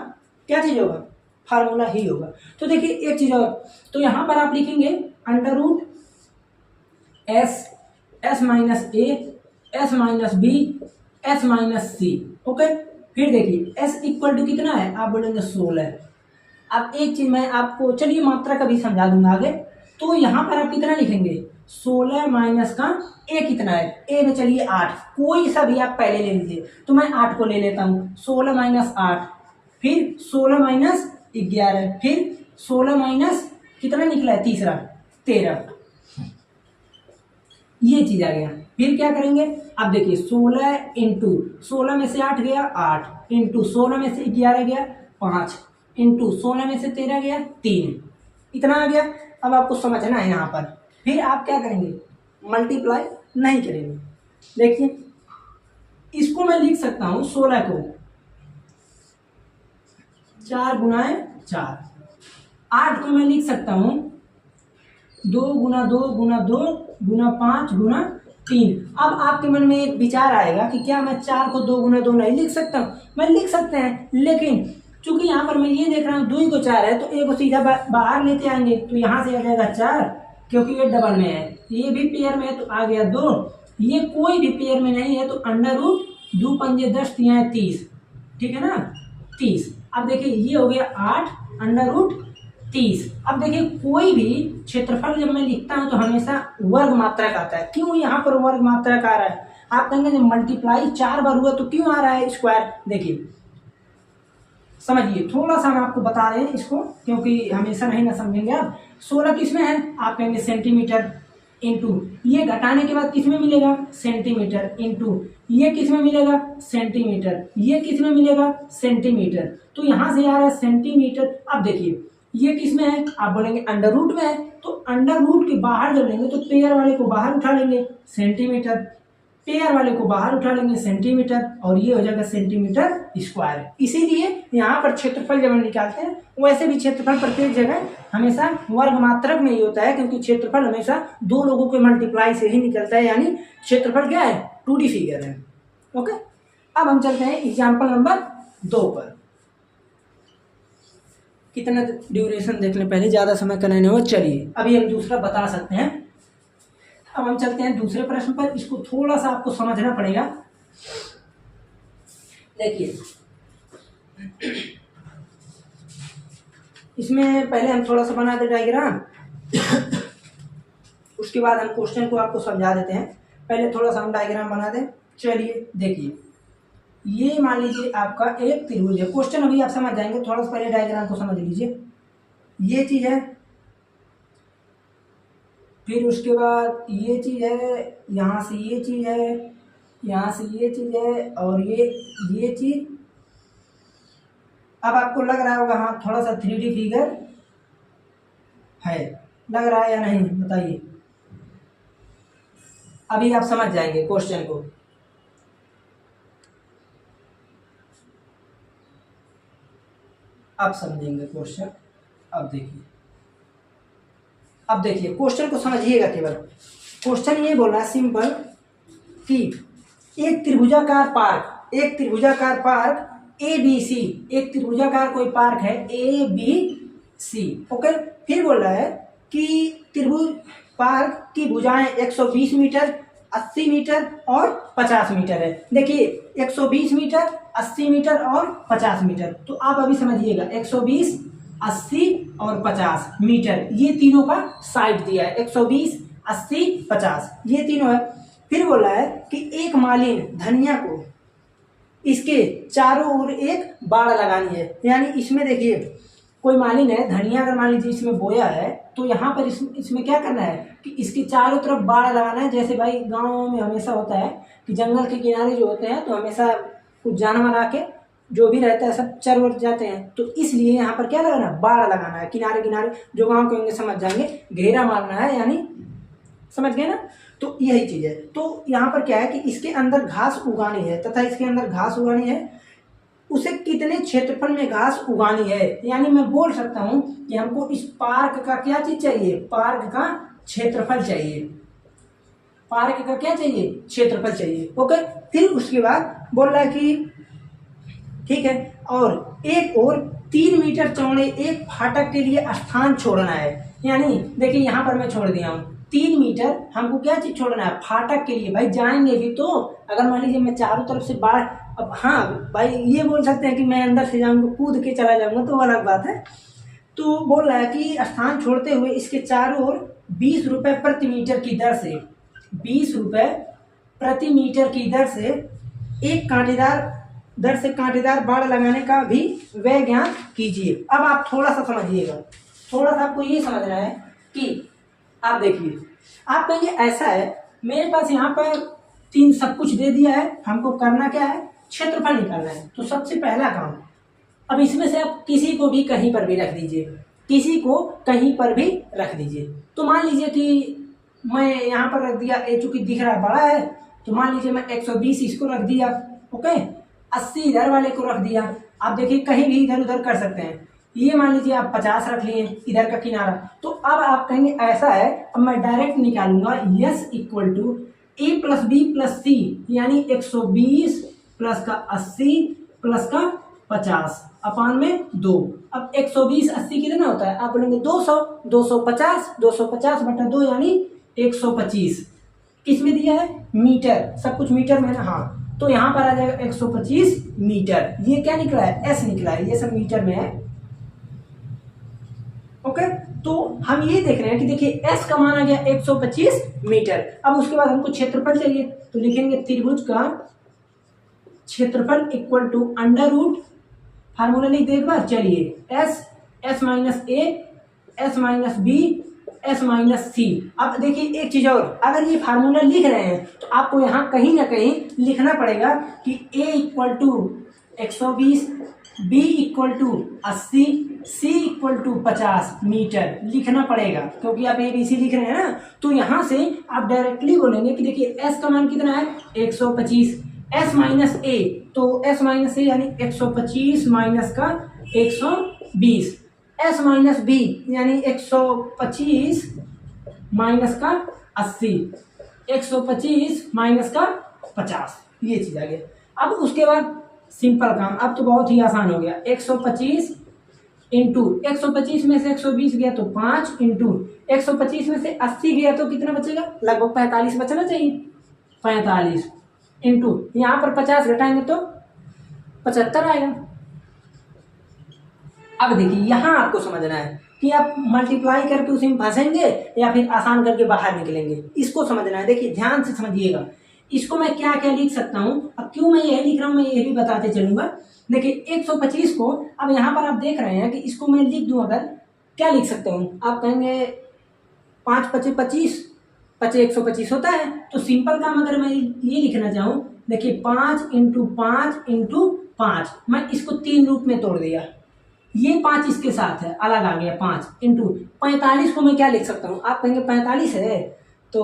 क्या चीज होगा, फार्मूला ही होगा। तो देखिए एक चीज और, तो यहाँ पर आप लिखेंगे under root s, s minus a, s minus b, s minus c. Okay, फिर देखिए एस इक्वल टू कितना है, आप बोलेंगे 16। अब एक चीज मैं आपको, चलिए मात्रा का भी समझा दूंगा आगे। तो यहाँ पर आप कितना लिखेंगे, 16 माइनस का ए कितना है, ए में चलिए 8, कोई सा भी आप पहले ले लीजिए। तो मैं 8 को ले लेता हूँ, 16 माइनस 8, फिर 16 माइनस 11, फिर 16 माइनस कितना निकला है तीसरा, 13। ये चीज आ गया। फिर क्या करेंगे, अब देखिए 16 इंटू 16 में से 8 गया 8, इंटू 16 में से 11 गया 5, इंटू 16 में से 13 गया 3, इतना आ गया। अब आपको समझना है यहाँ पर। फिर आप क्या करेंगे, मल्टीप्लाई नहीं करेंगे। देखिए इसको मैं लिख सकता हूँ 16 को 4 गुनाए 4, 8 को मैं लिख सकता हूँ 2 गुना 2 गुना 2 गुना 5 गुना 3। अब आपके मन में एक विचार आएगा कि क्या मैं 4 को 2 गुना 2 नहीं लिख सकता हूँ, मैं लिख सकते हैं, लेकिन चूंकि यहाँ पर मैं ये देख रहा हूँ 2 को 4 है, तो ए को सीधा बाहर लेते आएंगे, तो यहाँ से आ जाएगा 4, क्योंकि ये डबल में है, ये भी पेयर में है तो आ गया 2, ये कोई भी पेयर में नहीं है तो अंडर रूट 2 पंजे 10 3 30, ठीक है ना, 30। अब देखिए ये हो गया 8 अंडर रूट 30। अब देखिए कोई भी क्षेत्रफल जब मैं लिखता हूं तो हमेशा वर्ग मात्रक आता है। क्यों यहाँ पर वर्ग मात्रक आ रहा है, आप कहेंगे जब मल्टीप्लाई 4 बार हुआ तो क्यों आ रहा है स्क्वायर। देखिए समझिए, थोड़ा सा हम आपको बता रहे हैं इसको, क्योंकि हमेशा नहीं ना समझेंगे आप। 16 किस में है, आप कहेंगे सेंटीमीटर, इंटू ये घटाने के बाद किस में मिलेगा, सेंटीमीटर, इंटू ये किस में मिलेगा, सेंटीमीटर, ये किस में मिलेगा, सेंटीमीटर। तो यहां से आ रहा है सेंटीमीटर। अब देखिए ये किस में है, आप बोलेंगे अंडर रूट में है, तो अंडर रूट के बाहर जब लेंगे तो पेयर वाले को बाहर उठा लेंगे सेंटीमीटर, पेयर वाले को बाहर उठा लेंगे सेंटीमीटर, और ये हो जाएगा सेंटीमीटर स्क्वायर। इसीलिए यहाँ पर क्षेत्रफल जब हम निकालते हैं, वैसे भी क्षेत्रफल प्रत्येक जगह हमेशा वर्ग मात्रक में ही होता है, क्योंकि क्षेत्रफल हमेशा 2 लोगों के मल्टीप्लाई से ही निकलता है, यानी क्षेत्रफल क्या है, 2D फिगर है। ओके, अब हम चलते हैं एग्जाम्पल नंबर 2 पर। कितना ड्यूरेशन देख लें, पहले ज़्यादा समय का नहीं हो, चलिए अभी हम दूसरा बता सकते हैं। अब हम चलते हैं दूसरे प्रश्न पर, इसको थोड़ा सा आपको समझना पड़ेगा। देखिए इसमें पहले हम थोड़ा सा बना दे डायग्राम, उसके बाद हम क्वेश्चन को आपको समझा देते हैं। पहले थोड़ा सा हम डायग्राम बना दें। चलिए देखिए, ये मान लीजिए आपका एक त्रिभुज है। क्वेश्चन अभी आप समझ जाएंगे, थोड़ा सा पहले डायग्राम को समझ लीजिए। ये चीज है, फिर उसके बाद ये चीज है, यहाँ से ये चीज है, यहाँ से ये चीज है, और ये चीज। अब आपको लग रहा होगा हाँ थोड़ा सा 3D फिगर है, लग रहा है या नहीं बताइए। अभी आप समझ जाएंगे क्वेश्चन को। अब समझेंगे क्वेश्चन। अब देखिए क्वेश्चन को समझिएगा केवल। क्वेश्चन ये बोल रहा है सिंपल कि एक त्रिभुजाकार पार्क ABC, एक त्रिभुजाकार कोई पार्क है ABC। ओके, फिर बोल रहा है कि त्रिभुज पार्क की भुजाएं 120 मीटर, 80 मीटर और 50 मीटर है। देखिए 120 मीटर, 80 मीटर और 50 मीटर, तो आप अभी समझिएगा 120, 80 और 50 मीटर, ये तीनों का साइड दिया है। 120, 80, 50 ये तीनों है। फिर बोला है कि एक मालिन धनिया को इसके चारों ओर एक बाड़ लगानी है। यानी इसमें देखिए कोई मालिन है, धनिया अगर मान लीजिए इसमें बोया है, तो यहाँ पर इसमें क्या करना है कि इसके चारों तरफ बाड़ लगाना है। जैसे भाई गाँव में हमेशा होता है कि जंगल के किनारे जो होते हैं तो हमेशा कुछ जानवर आके जो भी रहता है सब चर उड़ जाते हैं, तो इसलिए यहाँ पर क्या लगाना है, बाड़ लगाना है। किनारे किनारे जो गाँव के होंगे समझ जाएंगे, घेरा मारना है, यानी समझ गए ना। तो यही चीज़ है। तो यहाँ पर क्या है कि इसके अंदर घास उगानी है, तथा इसके अंदर घास उगानी है, उसे कितने क्षेत्रफल में घास उगानी है। यानी मैं बोल सकता हूँ कि हमको इस पार्क का क्या चीज चाहिए, पार्क का क्षेत्रफल चाहिए। पार्क का क्या चाहिए, क्षेत्रफल चाहिए। ओके, फिर उसके बाद बोल रहा है कि ठीक है, और एक और 3 मीटर चौड़े एक फाटक के लिए स्थान छोड़ना है। यानी देखिए यहाँ पर मैं छोड़ दिया हूँ 3 मीटर हमको क्या चीज छोड़ना है, फाटक के लिए। भाई जाएंगे भी तो, अगर मान लीजिए मैं चारों तरफ से बाढ़, अब हाँ भाई ये बोल सकते हैं कि मैं अंदर से जाऊंगा कूद के चला जाऊंगा तो अलग बात है। तो बोल रहा है कि स्थान छोड़ते हुए इसके चारों ओर 20 रुपए प्रति मीटर की दर से, 20 रुपए प्रति मीटर की दर से एक कांटेदार बाड़ लगाने का भी व्यय ज्ञात कीजिए। अब आप थोड़ा सा समझिएगा, थोड़ा सा आपको ये समझना है कि आप देखिए, आप कहेंगे ऐसा है मेरे पास यहाँ पर 3 सब कुछ दे दिया है, हमको करना क्या है, क्षेत्रफल निकालना है। तो सबसे पहला काम, अब इसमें से आप किसी को भी कहीं पर भी रख दीजिए, किसी को कहीं पर भी रख दीजिए। तो मान लीजिए कि मैं यहाँ पर रख दिया, ए चूंकि दिख रहा बड़ा है तो मान लीजिए मैं 120 इसको रख दिया, ओके, 80 इधर वाले को रख दिया। आप देखिए कहीं भी इधर उधर कर सकते हैं। ये मान लीजिए आप 50 रख लिए इधर का किनारा। तो अब आप कहेंगे ऐसा है, अब मैं डायरेक्ट निकालूंगा s equal to a plus b plus c, यानी 120 प्लस का 80 प्लस का 50 अपान में 2। अब 120 80 कितना होता है, आप बोलेंगे 200, 250 बटा 2 यानी 125। किस में दिया है, मीटर, सब कुछ मीटर में ना, हाँ। तो यहाँ पर आ जाएगा 125 मीटर। ये क्या निकला है, एस निकला है, ये सब मीटर में है, ओके। तो हम ये देख रहे हैं कि देखिए एस का मान आ गया 125 मीटर। अब उसके बाद हमको क्षेत्रफल चाहिए, तो लिखेंगे त्रिभुज का क्षेत्रफल equal to under root, formula लिख दे एक बार, चलिए s minus a, s minus b, s minus c. अब देखिए एक चीज और, अगर ये फार्मूला लिख रहे हैं तो आपको यहाँ कहीं ना कहीं लिखना पड़ेगा कि a equal to 120, b equal to 80, c equal to 50 metre लिखना पड़ेगा, क्योंकि आप ABC लिख रहे हैं ना। तो यहाँ से आप डायरेक्टली बोलेंगे कि देखिए एस का मान कितना है 125, एस माइनस ए, तो एस माइनस ए यानी 125 माइनस का 120, एस माइनस बी यानी 125 माइनस का 80, 125 माइनस का 50, ये चीज आ गया। अब उसके बाद सिंपल काम, अब तो बहुत ही आसान हो गया, 125 इंटू 125 में से 120 गया तो 5 इंटू 125 में से 80 गया तो कितना बचेगा, लगभग 45 बचना चाहिए, 45 इंटू यहाँ पर 50 घटाएंगे तो 75 आएगा। अब देखिए यहाँ आपको समझना है कि आप मल्टीप्लाई करके उसी में फंसेंगे या फिर आसान करके बाहर निकलेंगे, इसको समझना है। देखिए ध्यान से समझिएगा, इसको मैं क्या क्या लिख सकता हूँ, अब क्यों मैं यही लिख रहा हूँ मैं ये भी बताते चलूंगा। देखिए 125 को अब यहाँ पर आप देख रहे हैं कि इसको मैं लिख दूं, अगर क्या लिख सकता हूँ, आप कहेंगे 5 × 25, 125 होता है। तो सिंपल काम अगर मैं ये लिखना चाहूँ, देखिए 5 × 5 × 5, मैं इसको 3 रूप में तोड़ दिया, ये 5 इसके साथ है, अलग आ गया 5 इंटू 45 को मैं क्या लिख सकता हूँ, आप कहेंगे 45 है तो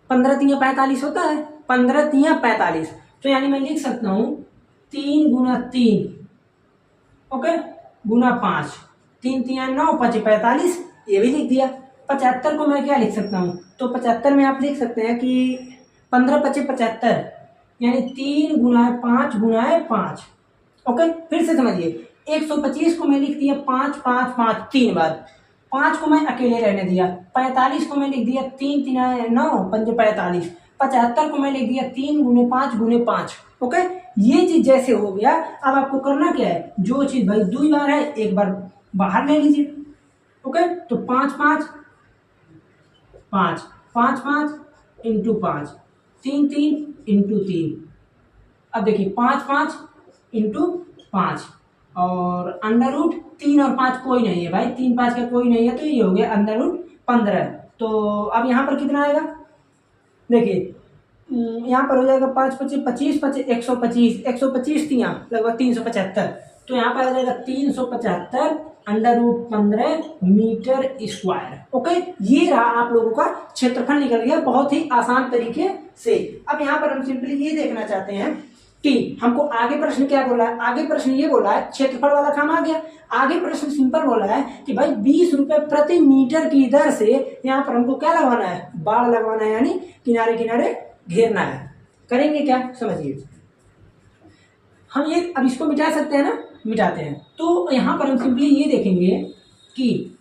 15 × 3 = 45 होता है, 15 × 3 = 45, तो यानी मैं लिख सकता हूँ 3 × 3, ओके, गुना 5, 3 × 3 = 9, 5 × 45, ये भी लिख दिया। 75 को मैं क्या लिख सकता हूँ, तो 75 में आप लिख सकते हैं कि 15 × 5 = 75, यानी 3 × 5 × 5, ओके। फिर से समझिए, 125 को मैं लिख दिया 5 5 5 3 बार, 5 को मैं अकेले रहने दिया, 45 को मैं लिख दिया 3 × 3 = 9, 5 × 45, 75 को मैं लिख दिया 3 × 5 × 5, ओके। ये चीज जैसे हो गया, अब आपको करना क्या है, जो चीज भाई 2 बार है एक बार बाहर ले लीजिए, ओके। तो 5 5 5 5 5 × 5, 3 3 × 3, अब देखिए 5 5 × 5 और अंडर रूट 3 और 5 कोई नहीं है भाई, 3 5 का कोई नहीं है, तो ये हो गया अंडर रूट 15। तो अब यहाँ पर कितना आएगा, देखिए यहाँ पर हो जाएगा 5 × 5 = 25, 125, 125 3 लगभग 375, तो यहाँ पर आ जाएगा 375 under root 15 metre square, okay. ये रहा आप लोगों का क्षेत्रफल निकल गया बहुत ही आसान तरीके से। अब यहाँ पर हम सिंपली ये देखना चाहते हैं कि हमको आगे प्रश्न क्या बोला है, आगे प्रश्न ये बोला है, क्षेत्रफल वाला काम आ गया। आगे प्रश्न सिंपल बोला है कि भाई 20 रुपए प्रति मीटर की दर से यहाँ पर हमको क्या लगवाना है, बाड़ लगवाना है, यानी किनारे किनारे घेरना है। करेंगे क्या, समझिए। हम ये अब इसको मिटा सकते हैं ना, मिटाते हैं। तो यहाँ पर हम सिंपली ये देखेंगे कि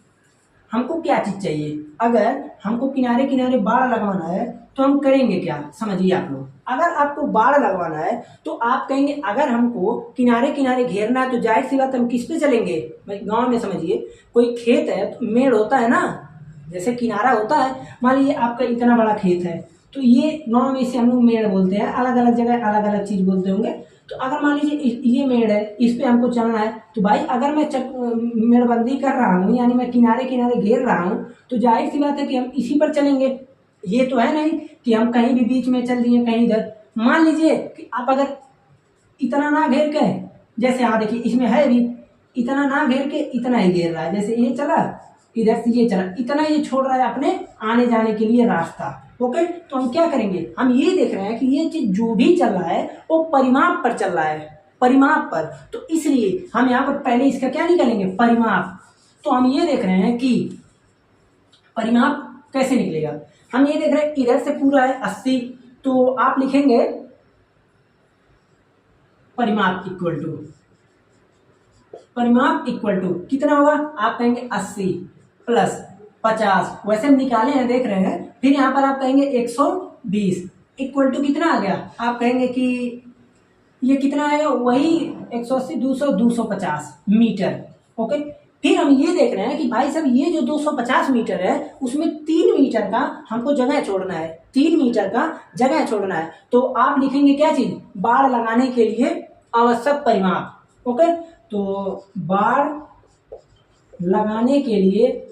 हमको क्या चीज़ चाहिए। अगर हमको किनारे किनारे बाड़ लगवाना है तो हम करेंगे क्या, समझिए आप लोग। अगर आपको बाड़ लगवाना है तो आप कहेंगे अगर हमको किनारे किनारे घेरना है तो जाहिर सी बात हम किस पे चलेंगे भाई। गांव में समझिए कोई खेत है तो मेड़ होता है ना, जैसे किनारा होता है। मान लीजिए आपका इतना बड़ा खेत है तो ये गांव में इसे हम लोग मेड़ बोलते हैं, अलग अलग जगह अलग अलग चीज़ बोलते होंगे। तो अगर मान लीजिए ये मेड़ है, इस पे हमको चलना है तो भाई अगर मैं मेड़बंदी कर रहा हूँ यानी मैं किनारे किनारे घेर रहा हूँ तो जाहिर सी बात है कि हम इसी पर चलेंगे। ये तो है नहीं कि हम कहीं भी बीच में चल दिए कहीं इधर। मान लीजिए कि आप अगर इतना ना घेर के, जैसे हाँ देखिए इसमें है भी, इतना ना घेर के इतना ही घेर रहा है, जैसे ये चला इधर से ये चला, इतना ये छोड़ रहा है अपने आने जाने के लिए रास्ता। ओके, तो हम क्या करेंगे, हम ये देख रहे हैं कि ये चीज जो भी चल रहा है वो परिमाप पर चल रहा है, परिमाप पर। तो इसलिए हम यहाँ पर पहले इसका क्या निकालेंगे, परिमाप। तो हम ये देख रहे हैं कि परिमाप कैसे निकलेगा। हम ये देख रहे हैं इधर से पूरा है 80, तो आप लिखेंगे परिमाप इक्वल टू कितना होगा, आप कहेंगे 80 प्लस 50, वैसे हम निकाले हैं देख रहे हैं। फिर यहाँ पर आप कहेंगे 120 इक्वल टू कितना आ गया, आप कहेंगे कि ये कितना आएगा, वही 180 200 250 मीटर। ओके, फिर हम ये देख रहे हैं कि भाई साहब ये जो 250 मीटर है उसमें 3 मीटर का हमको जगह छोड़ना है, 3 मीटर का जगह छोड़ना है। तो आप लिखेंगे क्या चीज, बाड़ लगाने के लिए आवश्यक परिमाप। ओके, तो बाड़ लगाने के लिए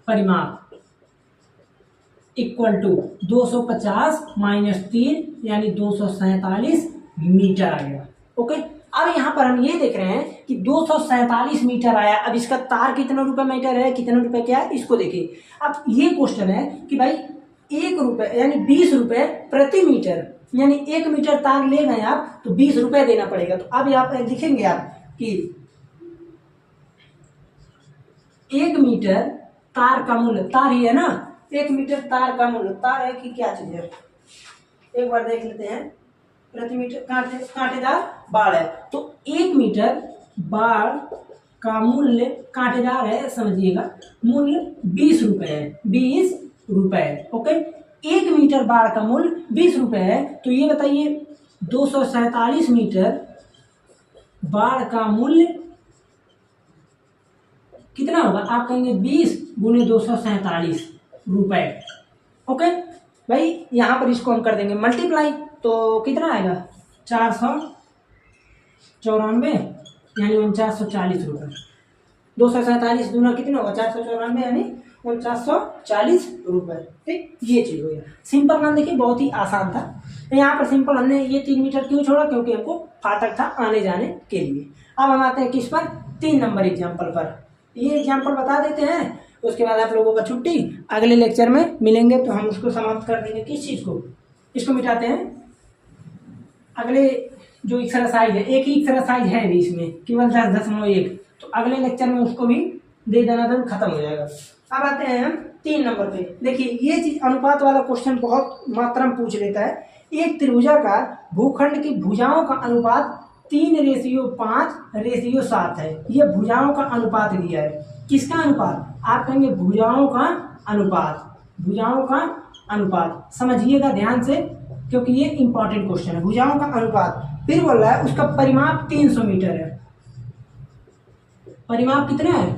परिमाप इक्वल टू 250 माइनस 3 यानी 247 मीटर आ गया। ओके, अब यहाँ पर हम ये देख रहे हैं कि 247 मीटर आया। अब इसका तार कितना रुपए मीटर है, कितना रुपए क्या है, इसको देखिए। अब ये क्वेश्चन है कि भाई 1 रुपए यानी 20 रुपए प्रति मीटर, यानी 1 मीटर तार ले गए आप तो 20 रुपए देना पड़ेगा। तो अब यहाँ पर लिखेंगे आप कि 1 मीटर तार का मूल्य, तार ही है ना, 1 मीटर तार का मूल्य, तार है कि क्या चीज है, एक बार देख लेते हैं। प्रति मीटर कांटेदार बाड़ है, तो 1 मीटर बाड़ का मूल्य कांटेदार है, समझिएगा मूल्य 20 रुपए है, 20 रुपए। ओके, 1 मीटर बाड़ का मूल्य 20 रुपए है। तो ये बताइए 247 मीटर बाड़ का मूल्य कितना होगा, आप कहेंगे 20 गुने 247 रुपए। ओके भाई, यहां पर इसको हम कर देंगे मल्टीप्लाई, तो कितना आएगा 494 यानी 4940 रुपये। 247 दूना कितना होगा 494 यानी 4940 रुपये। ठीक, ये चीज हो गया। सिंपल काम देखिए बहुत ही आसान था। यहाँ पर सिंपल हमने ये 3 मीटर क्यों छोड़ा, क्योंकि हमको फाटक था आने जाने के लिए। अब हम आते हैं किस पर, 3 नंबर एग्जाम्पल पर। ये एग्जाम्पल बता देते हैं, उसके बाद आप लोगों का छुट्टी। अगले लेक्चर में मिलेंगे तो हम उसको समाप्त कर देंगे। किस चीज़ को, इसको मिटाते हैं। अगले जो एक्सरसाइज है, एक ही एक्सरसाइज है भी इसमें, केवल 10.1, तो अगले लेक्चर में उसको भी दे देना तो खत्म हो जाएगा। अब आते हैं हम 3 नंबर पे। देखिए ये चीज अनुपात वाला क्वेश्चन बहुत मात्रा में पूछ लेता है। एक त्रिभुजाकार भूखंड की भुजाओं का अनुपात 3:5:7 है। ये भुजाओं का अनुपात दिया है। किसका अनुपात, आप कहेंगे भुजाओं का अनुपात, भुजाओं का अनुपात। समझिएगा ध्यान से क्योंकि ये इंपॉर्टेंट क्वेश्चन है। भुजाओं का अनुपात, फिर बोल रहा है उसका परिमाप 300 मीटर है। परिमाप कितना है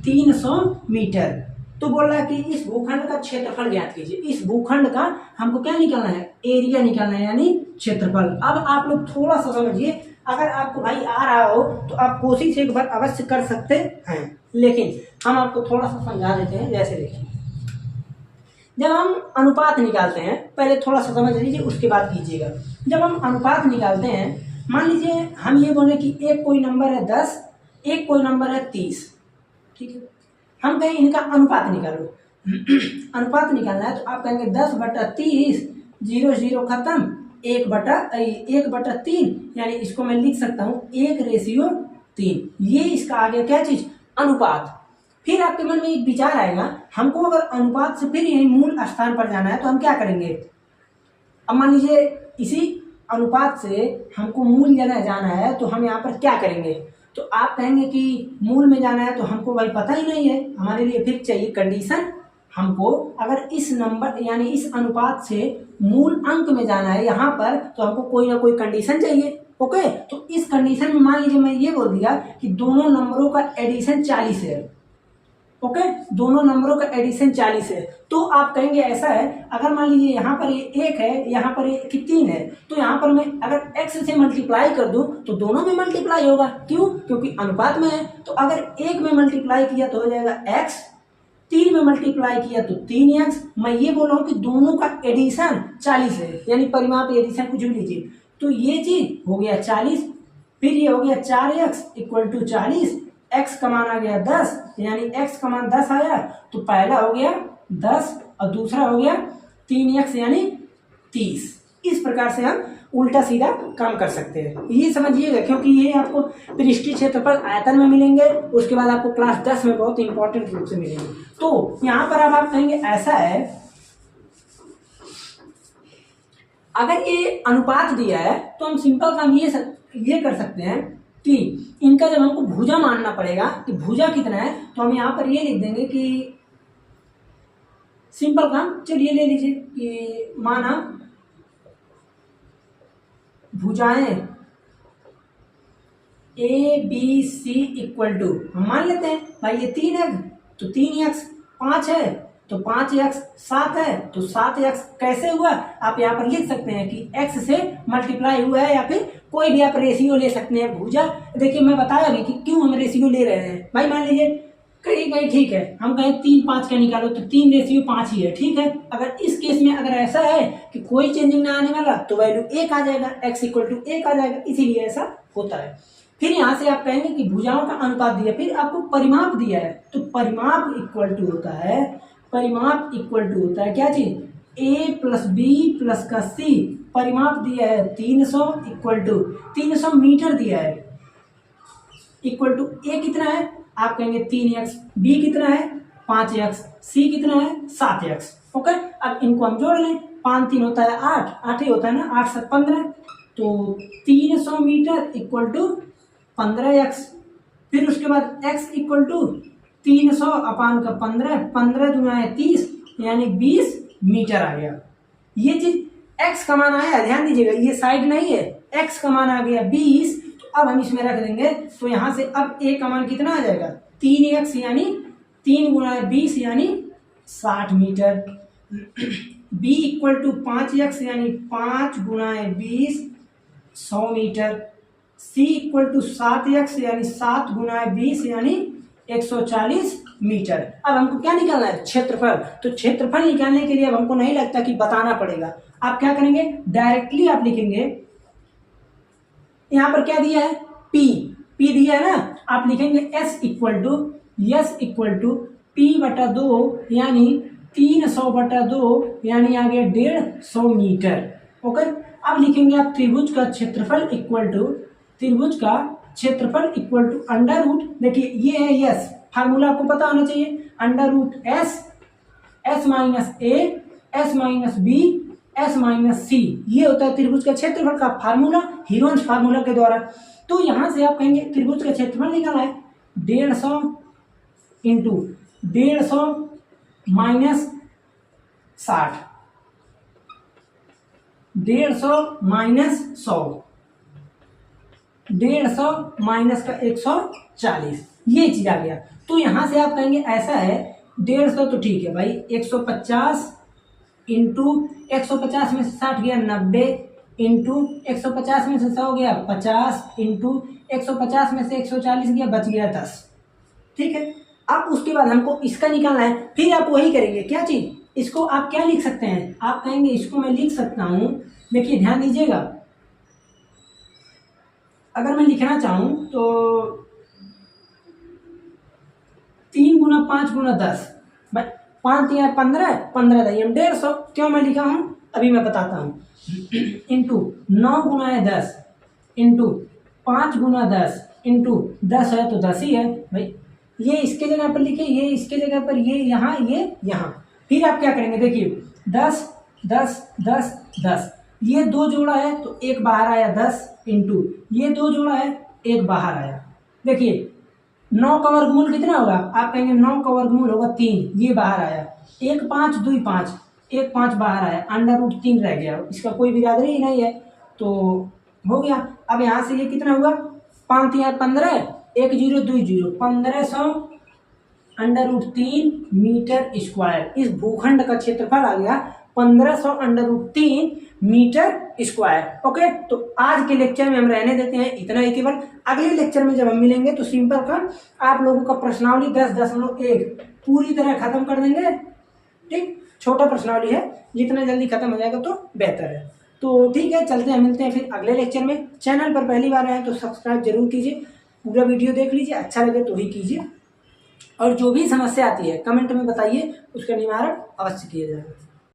300 मीटर। तो बोल रहा है कि इस भूखंड का क्षेत्रफल ज्ञात कीजिए। इस भूखंड का हमको क्या निकालना है, एरिया निकालना है यानी क्षेत्रफल। अब आप लोग थोड़ा सा समझिए, अगर आपको भाई आ रहा हो तो आप कोशिश एक बार अवश्य कर सकते हैं, लेकिन हम आपको थोड़ा सा समझा देते हैं। जैसे देखिए, जब हम अनुपात निकालते हैं, पहले थोड़ा सा समझ लीजिए उसके बाद कीजिएगा। जब हम अनुपात निकालते हैं, मान लीजिए हम ये बोले कि एक कोई नंबर है 10, एक कोई नंबर है 30, ठीक है। हम कहें इनका अनुपात निकालो। अनुपात निकालना है तो आप कहेंगे 10/30, 0 0 खत्म, 1/3, यानी इसको मैं लिख सकता हूँ 1:3। ये इसका आ गया क्या चीज, अनुपात। फिर आपके मन में एक विचार आएगा, हमको अगर अनुपात से फिर यही मूल स्थान पर जाना है तो हम क्या करेंगे। अब मान लीजिए इसी अनुपात से हमको मूल जगह जाना है तो हम यहाँ पर क्या करेंगे, तो आप कहेंगे कि मूल में जाना है तो हमको भाई पता ही नहीं है, हमारे लिए फिर चाहिए कंडीशन। हमको अगर इस नंबर यानी इस अनुपात से मूल अंक में जाना है यहाँ पर, तो हमको कोई ना कोई कंडीशन चाहिए। ओके, तो इस कंडीशन में मान लीजिए मैं ये बोल दिया कि दोनों नंबरों का एडिशन 40 है। ओके, दोनों नंबरों का एडिशन 40 है, तो आप कहेंगे ऐसा है, अगर मान लीजिए यहाँ पर ये 1 है, यहाँ पर ये 3 है, तो यहाँ पर मैं अगर x से मल्टीप्लाई कर दूं तो दोनों में मल्टीप्लाई होगा। क्यों? क्योंकि अनुपात में है। तो अगर 1 में मल्टीप्लाई किया तो हो जाएगा x, 3 में मल्टीप्लाई किया तो 3x। मैं ये बोल रहा हूँ कि दोनों का एडिशन 40 है, यानी परिमाप एडिशन कुछ भी लीजिए, तो ये चीज हो गया 40, फिर ये हो गया 4x इक्वल टू 40, x का मान आ गया 10, यानी x का मान 10 आया, तो पहला हो गया 10 और दूसरा हो गया 3x यानी 30। इस प्रकार से हम उल्टा सीधा काम कर सकते हैं, ये समझिएगा, क्योंकि ये आपको पृष्ठीय क्षेत्रफल आयतन में मिलेंगे, उसके बाद आपको क्लास 10 में बहुत इंपॉर्टेंट रूप से मिलेंगे। तो यहाँ पर अब आप कहेंगे ऐसा है, अगर ये अनुपात दिया है तो हम सिंपल काम ये कर सकते हैं कि इनका जब हमको भुजा मानना पड़ेगा कि भुजा कितना है, तो हम यहाँ पर ये लिख देंगे कि सिंपल काम, चलिए ले लीजिए कि माना भुजाएं ABC इक्वल टू, हम मान लेते हैं भाई ये 3 है तो 3x, 5 है तो 5x, 7 है तो 7x। कैसे हुआ? आप यहाँ पर लिख सकते हैं कि x से मल्टीप्लाई हुआ है, या फिर कोई भी आप रेशियो ले सकते हैं। भुजा देखिए मैं बताया भी कि क्यों हम रेशियो ले रहे हैं। भाई मान लीजिए कहीं ठीक है, हम कहें 3 5 का निकालो तो 3:5 ही है, ठीक है। अगर इस केस में अगर ऐसा है कि कोई चेंजिंग ना आने वाला तो वैल्यू 1 आ जाएगा, x इक्वल टू 1 आ जाएगा, इसीलिए ऐसा होता है। फिर यहाँ से आप कहेंगे कि भुजाओं का अनुपात दिया, फिर आपको परिमाप दिया है, तो परिमाप इक्वल टू होता है, परिमाप इक्वल टू होता है क्या चीज, a प्लस बी प्लस का c। परिमाप दिया है 300 इक्वल टू 300 मीटर दिया है, इक्वल टू a कितना है, आप कहेंगे 3x, b कितना है 5x, c कितना है 7x। ओके, अब इनको हम जोड़ लें, 5 3 होता है 8, 8 ही होता है ना, 8 7 15, तो 300 मीटर इक्वल टू 15x। फिर उसके बाद x इक्वल टू 300 अपान का 15, 15 दूना है 30, यानी 20 मीटर आ गया। ये चीज x का मान आया, ध्यान दीजिएगा ये साइड नहीं है, x का मान आ गया 20। तो अब हम इसमें रख देंगे, तो यहां से अब a का मान कितना आ जाएगा 3x, यानी 3 गुना 20 यानी 60 metre. b equal to 5x यानी 5 गुना 20 100 metre. c equal to 7x यानी 7 गुना 20 यानी 140 मीटर। अब हमको क्या निकालना है, क्षेत्रफल। तो क्षेत्रफल निकालने के लिए अब हमको नहीं लगता कि बताना पड़ेगा, आप क्या करेंगे डायरेक्टली आप लिखेंगे, यहाँ पर क्या दिया है p दिया है ना, आप लिखेंगे s इक्वल टू p/2 यानी 300/2 यानी आ गया 150 मीटर। ओके, अब लिखेंगे आप त्रिभुज का क्षेत्रफल इक्वल टू अंडर रूट, देखिए ये है यस, फार्मूला आपको पता होना चाहिए, under root s minus a s minus b s minus c, ये होता है त्रिभुज का क्षेत्रफल का फार्मूला, हीरोन्स फार्मूला के द्वारा। तो यहां से आप कहेंगे त्रिभुज का क्षेत्रफल निकाला है 150 इंटू 150 माइनस 60, 150 माइनस 100, 150 माइनस का 140, ये चीज आ गया। तो यहां से आप कहेंगे ऐसा है 150 तो ठीक है भाई, 150 इंटू 150 में से 60 गया 90, इंटू 150 में से 100 गया 50, इंटू 150 में से 140 गया बच गया 10, ठीक है। अब उसके बाद हमको इसका निकालना है, फिर आप वही करेंगे क्या चीज, इसको आप क्या लिख सकते हैं, आप कहेंगे इसको मैं लिख सकता हूं, देखिए ध्यान दीजिएगा, अगर मैं लिखना चाहूं तो 3 गुना 5 गुना 10, 5 3 15, 15 10 150, क्यों मैं लिखा हूं अभी मैं बताता हूं, इंटू 9 गुना 10 इंटू 5 गुना 10 इंटू 10 है तो 10 ही है भाई, ये इसके जगह पर लिखे, ये इसके जगह पर, ये यहाँ, ये यहाँ। फिर आप क्या करेंगे, देखिए 10 10 10 10, ये 2 जोड़ा है तो 1 बाहर आया 10, इंटू ये 2 जोड़ा है 1 बाहर आया, देखिए 9 का वर्गमूल कितना होगा, आप कहेंगे 9 का वर्गमूल होगा 3, ये बाहर आया, 1 5 2 5, 1 5 बाहर आया, अंडर रूट 3 रह गया, इसका कोई बिरादरी ही नहीं है, तो हो गया। अब यहाँ से ये कितना हुआ, 5 या 15, 1 0 2 0, 1500 अंडर रूट 3 मीटर स्क्वायर। इस भूखंड का क्षेत्रफल आ गया 1500 under root 3 metre square. Okay, तो आज के लेक्चर में हम रहने देते हैं इतना ही केवल। अगले लेक्चर में जब हम मिलेंगे तो सिंपल का आप लोगों का प्रश्नावली 10.1 पूरी तरह खत्म कर देंगे। ठीक, छोटा प्रश्नावली है, जितना जल्दी खत्म हो जाएगा तो बेहतर है। तो ठीक है, चलते हैं, मिलते हैं फिर अगले लेक्चर में। चैनल पर पहली बार आए तो सब्सक्राइब जरूर कीजिए, पूरा वीडियो देख लीजिए, अच्छा लगे तो ही कीजिए, और जो भी समस्या आती है कमेंट में बताइए, उसका निवारण अवश्य किया जाएगा।